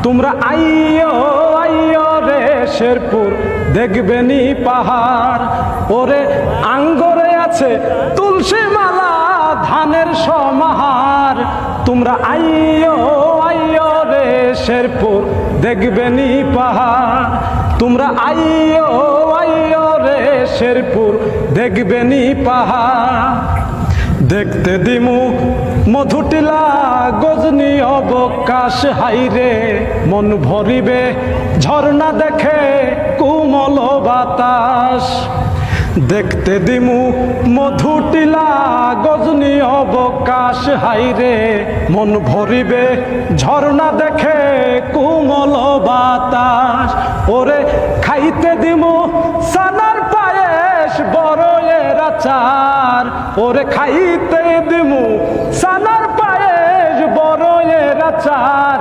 তোমরা আইয়ো আইয়ো রে শেরপুর দেখবেনি পাহাড়, ওরে আঙ্গরে আছে তুলসী মালা ধানের সমাহার। তোমরা আইয়ো আইয়ো রে শেরপুর দেখবেনি পাহাড়, তোমরা আইয়ো আইয়ো রে শেরপুর দেখবেনি পাহাড়। দেখতে দিমু মধুটিলা গজনি অবকাশ হাইরে, মন ভরিবে ঝর্ণা দেখে কুমল বাতাস। দেখতে দিমু মধুটিলা গজনি অবকাশ হাইরে, মন ভরিবে ঝর্ণা দেখে কুমল বাতাস। ওরে খাইতে দিমু সানার পায়েস বড়য়ের আচার, ওরে খাইতে দিমু সানার পায়েস বড়য়ের আচার।